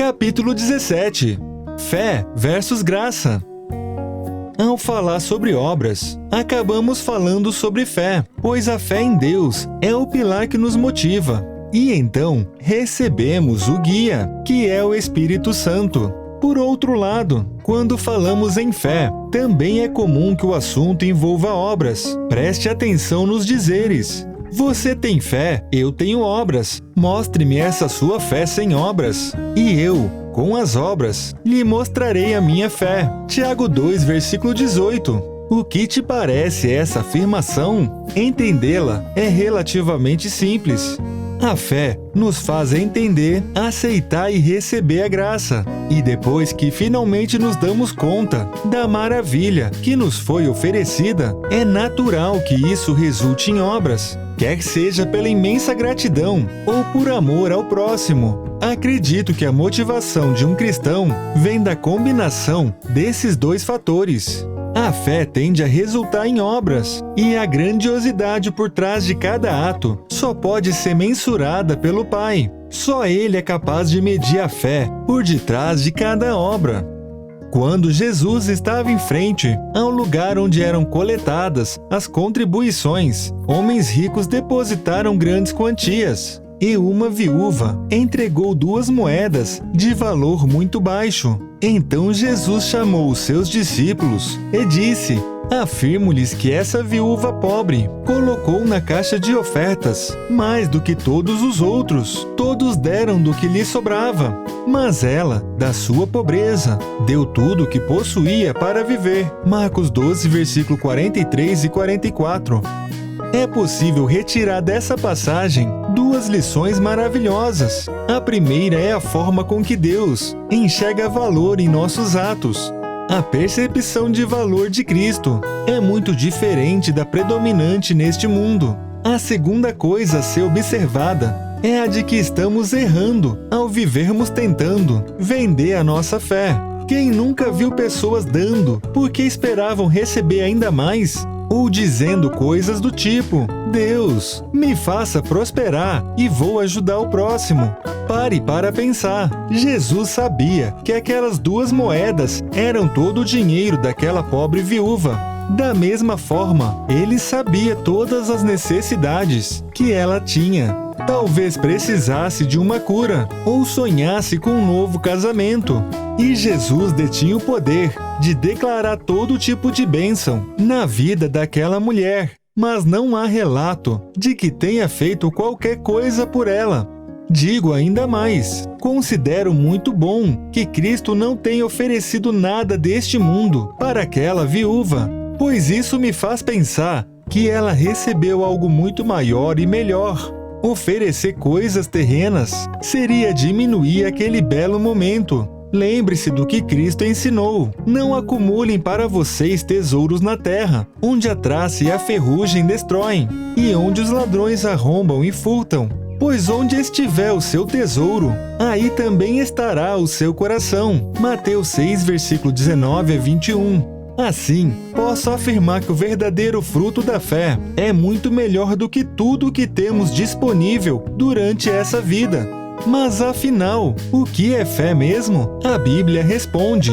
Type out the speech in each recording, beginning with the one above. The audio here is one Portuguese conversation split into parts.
Capítulo 17. Fé versus graça. Ao falar sobre obras, acabamos falando sobre fé, pois a fé em Deus é o pilar que nos motiva. E então, recebemos o guia, que é o Espírito Santo. Por outro lado, quando falamos em fé, também é comum que o assunto envolva obras. Preste atenção nos dizeres. Você tem fé, eu tenho obras. Mostre-me essa sua fé sem obras, e eu, com as obras, lhe mostrarei a minha fé. Tiago 2, versículo 18. O que te parece essa afirmação? Entendê-la é relativamente simples. A fé nos faz entender, aceitar e receber a graça. E depois que finalmente nos damos conta da maravilha que nos foi oferecida, é natural que isso resulte em obras, quer seja pela imensa gratidão ou por amor ao próximo. Acredito que a motivação de um cristão vem da combinação desses dois fatores. A fé tende a resultar em obras, e a grandiosidade por trás de cada ato só pode ser mensurada pelo Pai. Só Ele é capaz de medir a fé por detrás de cada obra. Quando Jesus estava em frente ao lugar onde eram coletadas as contribuições, homens ricos depositaram grandes quantias, e uma viúva entregou 2 moedas de valor muito baixo. Então Jesus chamou os seus discípulos e disse: afirmo-lhes que essa viúva pobre colocou na caixa de ofertas mais do que todos os outros. Todos deram do que lhe sobrava, mas ela, da sua pobreza, deu tudo o que possuía para viver. Marcos 12, versículo 43 e 44. É possível retirar dessa passagem 2 lições maravilhosas. A primeira é a forma com que Deus enxerga valor em nossos atos. A percepção de valor de Cristo é muito diferente da predominante neste mundo. A segunda coisa a ser observada é a de que estamos errando ao vivermos tentando vender a nossa fé. Quem nunca viu pessoas dando porque esperavam receber ainda mais? Ou dizendo coisas do tipo: Deus, me faça prosperar e vou ajudar o próximo. Pare para pensar. Jesus sabia que aquelas 2 moedas eram todo o dinheiro daquela pobre viúva. Da mesma forma, ele sabia todas as necessidades que ela tinha. Talvez precisasse de uma cura ou sonhasse com um novo casamento. E Jesus detinha o poder de declarar todo tipo de bênção na vida daquela mulher, mas não há relato de que tenha feito qualquer coisa por ela. Digo ainda mais, considero muito bom que Cristo não tenha oferecido nada deste mundo para aquela viúva, pois isso me faz pensar que ela recebeu algo muito maior e melhor. Oferecer coisas terrenas seria diminuir aquele belo momento. Lembre-se do que Cristo ensinou. Não acumulem para vocês tesouros na terra, onde a traça e a ferrugem destroem, e onde os ladrões arrombam e furtam. Pois onde estiver o seu tesouro, aí também estará o seu coração. Mateus 6, versículo 19 a 21. Assim, posso afirmar que o verdadeiro fruto da fé é muito melhor do que tudo o que temos disponível durante essa vida. Mas afinal, o que é fé mesmo? A Bíblia responde: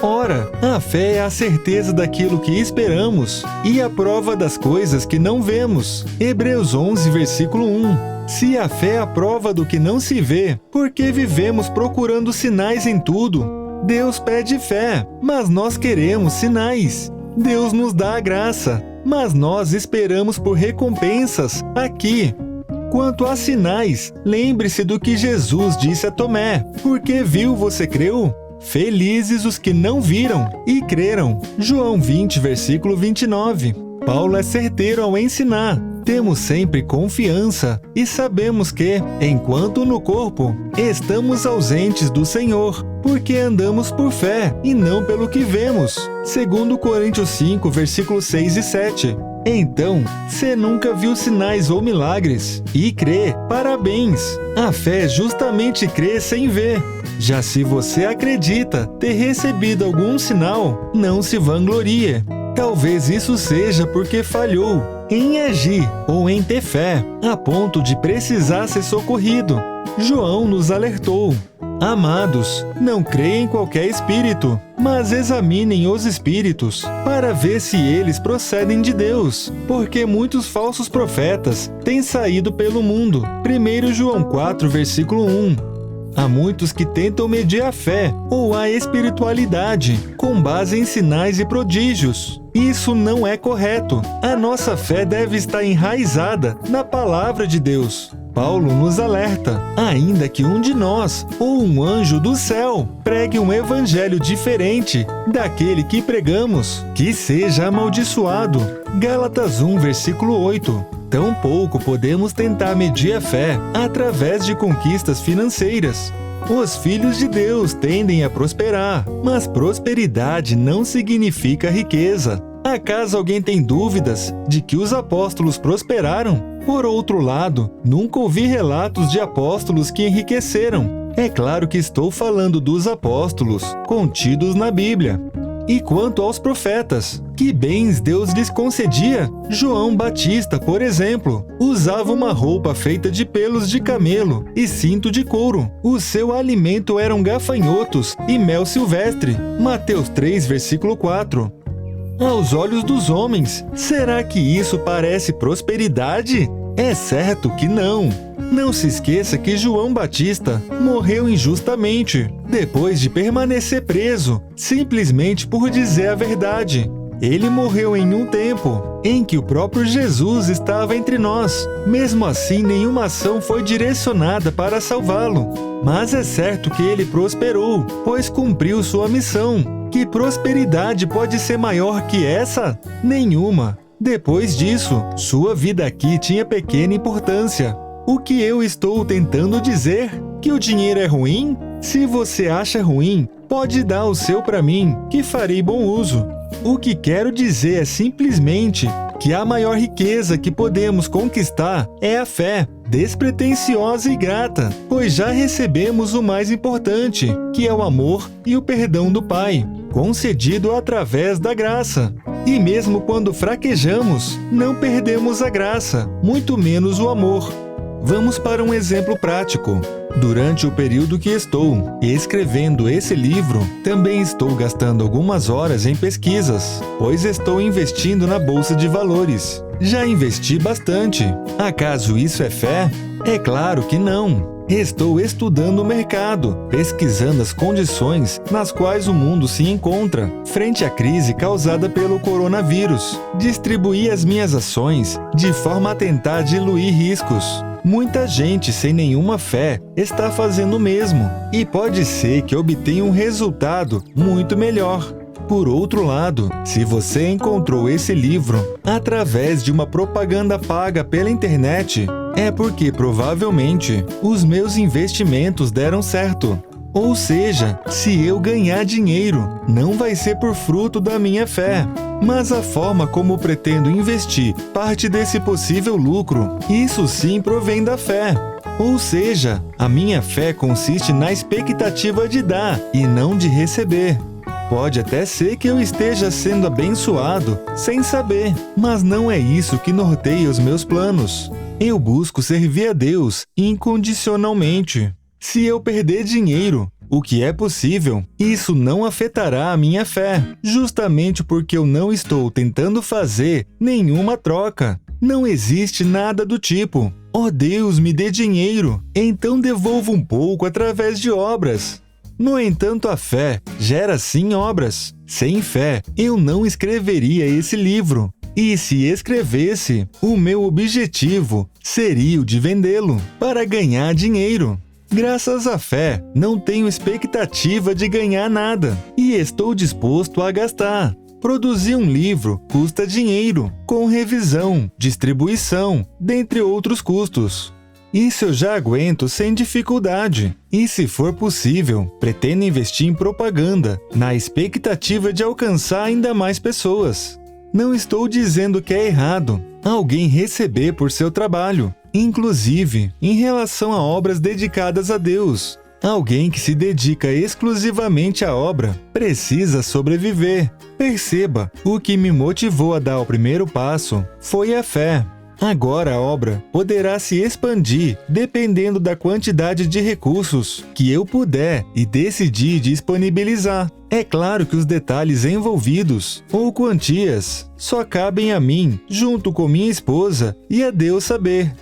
ora, a fé é a certeza daquilo que esperamos e a prova das coisas que não vemos. Hebreus 11, versículo 1. Se a fé é a prova do que não se vê, por que vivemos procurando sinais em tudo? Deus pede fé, mas nós queremos sinais. Deus nos dá a graça, mas nós esperamos por recompensas aqui. Quanto a sinais, lembre-se do que Jesus disse a Tomé: porque viu, você creu? Felizes os que não viram e creram. João 20, versículo 29. Paulo é certeiro ao ensinar: temos sempre confiança e sabemos que, enquanto no corpo, estamos ausentes do Senhor, porque andamos por fé e não pelo que vemos. 2 Coríntios 5, versículos 6 e 7. Então, você nunca viu sinais ou milagres e crê, parabéns! A fé é justamente crer sem ver. Já se você acredita ter recebido algum sinal, não se vanglorie. Talvez isso seja porque falhou em agir ou em ter fé, a ponto de precisar ser socorrido. João nos alertou: Amados, não creem em qualquer espírito, mas examinem os espíritos, para ver se eles procedem de Deus, porque muitos falsos profetas têm saído pelo mundo. 1 João 4, versículo 1. Há muitos que tentam medir a fé ou a espiritualidade com base em sinais e prodígios. Isso não é correto. A nossa fé deve estar enraizada na palavra de Deus. Paulo nos alerta, ainda que um de nós, ou um anjo do céu, pregue um evangelho diferente daquele que pregamos, que seja amaldiçoado. Gálatas 1, versículo 8. Tampouco podemos tentar medir a fé através de conquistas financeiras. Os filhos de Deus tendem a prosperar, mas prosperidade não significa riqueza. Acaso alguém tem dúvidas de que os apóstolos prosperaram? Por outro lado, nunca ouvi relatos de apóstolos que enriqueceram. É claro que estou falando dos apóstolos contidos na Bíblia. E quanto aos profetas, que bens Deus lhes concedia? João Batista, por exemplo, usava uma roupa feita de pelos de camelo e cinto de couro. O seu alimento eram gafanhotos e mel silvestre. Mateus 3, versículo 4. Aos olhos dos homens, será que isso parece prosperidade? É certo que não. Não se esqueça que João Batista morreu injustamente, depois de permanecer preso, simplesmente por dizer a verdade. Ele morreu em um tempo em que o próprio Jesus estava entre nós. Mesmo assim, nenhuma ação foi direcionada para salvá-lo. Mas é certo que ele prosperou, pois cumpriu sua missão. Que prosperidade pode ser maior que essa? Nenhuma. Depois disso, sua vida aqui tinha pequena importância. O que eu estou tentando dizer? Que o dinheiro é ruim? Se você acha ruim, pode dar o seu para mim, que farei bom uso. O que quero dizer é simplesmente que a maior riqueza que podemos conquistar é a fé, despretensiosa e grata, pois já recebemos o mais importante, que é o amor e o perdão do Pai, concedido através da graça. E mesmo quando fraquejamos, não perdemos a graça, muito menos o amor. Vamos para um exemplo prático. Durante o período que estou escrevendo esse livro, também estou gastando algumas horas em pesquisas, pois estou investindo na Bolsa de Valores. Já investi bastante. Acaso isso é fé? É claro que não. Estou estudando o mercado, pesquisando as condições nas quais o mundo se encontra frente à crise causada pelo coronavírus. Distribuí as minhas ações de forma a tentar diluir riscos. Muita gente sem nenhuma fé está fazendo o mesmo, e pode ser que obtenha um resultado muito melhor. Por outro lado, se você encontrou esse livro através de uma propaganda paga pela internet, é porque provavelmente os meus investimentos deram certo. Ou seja, se eu ganhar dinheiro, não vai ser por fruto da minha fé, mas a forma como pretendo investir parte desse possível lucro, isso sim provém da fé. Ou seja, a minha fé consiste na expectativa de dar e não de receber. Pode até ser que eu esteja sendo abençoado sem saber, mas não é isso que norteia os meus planos. Eu busco servir a Deus incondicionalmente. Se eu perder dinheiro, o que é possível, isso não afetará a minha fé, justamente porque eu não estou tentando fazer nenhuma troca. Não existe nada do tipo, ó Deus, me dê dinheiro, então devolva um pouco através de obras. No entanto, a fé gera sim obras. Sem fé, eu não escreveria esse livro. E se escrevesse, o meu objetivo seria o de vendê-lo para ganhar dinheiro. Graças à fé, não tenho expectativa de ganhar nada e estou disposto a gastar. Produzir um livro custa dinheiro, com revisão, distribuição, dentre outros custos. Isso eu já aguento sem dificuldade. E se for possível, pretendo investir em propaganda, na expectativa de alcançar ainda mais pessoas. Não estou dizendo que é errado alguém receber por seu trabalho, inclusive em relação a obras dedicadas a Deus. Alguém que se dedica exclusivamente à obra precisa sobreviver. Perceba, o que me motivou a dar o primeiro passo foi a fé. Agora a obra poderá se expandir dependendo da quantidade de recursos que eu puder e decidir disponibilizar. É claro que os detalhes envolvidos, ou quantias, só cabem a mim, junto com minha esposa, e a Deus saber.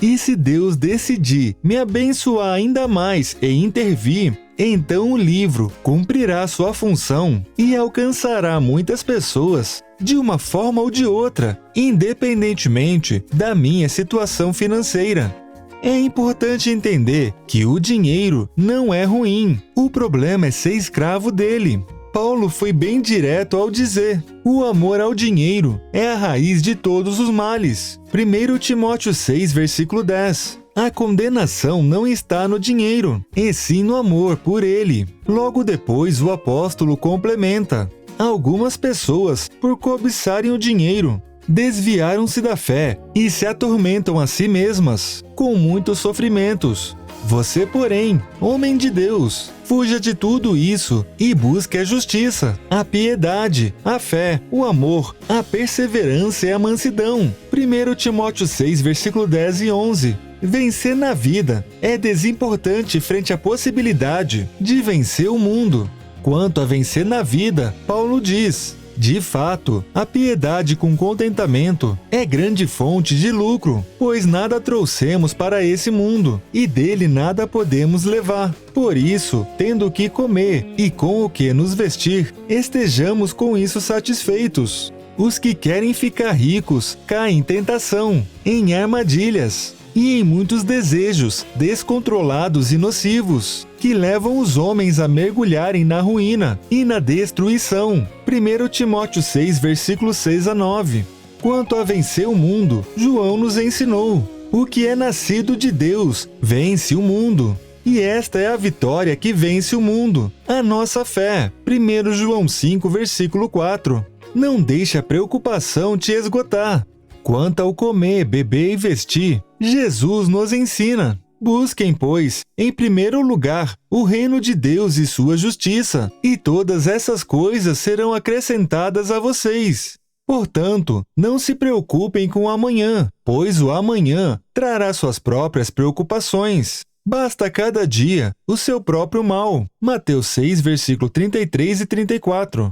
E se Deus decidir me abençoar ainda mais e intervir, então o livro cumprirá sua função e alcançará muitas pessoas de uma forma ou de outra, independentemente da minha situação financeira. É importante entender que o dinheiro não é ruim, o problema é ser escravo dele. Paulo foi bem direto ao dizer: o amor ao dinheiro é a raiz de todos os males. 1 Timóteo 6, versículo 10. A condenação não está no dinheiro, e sim no amor por ele. Logo depois, o apóstolo complementa: algumas pessoas, por cobiçarem o dinheiro, desviaram-se da fé e se atormentam a si mesmas, com muitos sofrimentos. Você, porém, homem de Deus, fuja de tudo isso e busque a justiça, a piedade, a fé, o amor, a perseverança e a mansidão. 1 Timóteo 6, versículo 10 e 11. Vencer na vida é desimportante frente à possibilidade de vencer o mundo. Quanto a vencer na vida, Paulo diz: de fato, a piedade com contentamento é grande fonte de lucro, pois nada trouxemos para esse mundo, e dele nada podemos levar. Por isso, tendo o que comer e com o que nos vestir, estejamos com isso satisfeitos. Os que querem ficar ricos caem em tentação, em armadilhas e em muitos desejos descontrolados e nocivos, que levam os homens a mergulharem na ruína e na destruição. 1 Timóteo 6, versículos 6 a 9. Quanto a vencer o mundo, João nos ensinou: o que é nascido de Deus vence o mundo. E esta é a vitória que vence o mundo, a nossa fé. 1 João 5, versículo 4. Não deixe a preocupação te esgotar. Quanto ao comer, beber e vestir, Jesus nos ensina: busquem, pois, em primeiro lugar, o reino de Deus e sua justiça, e todas essas coisas serão acrescentadas a vocês. Portanto, não se preocupem com o amanhã, pois o amanhã trará suas próprias preocupações. Basta a cada dia o seu próprio mal. Mateus 6, versículo 33 e 34.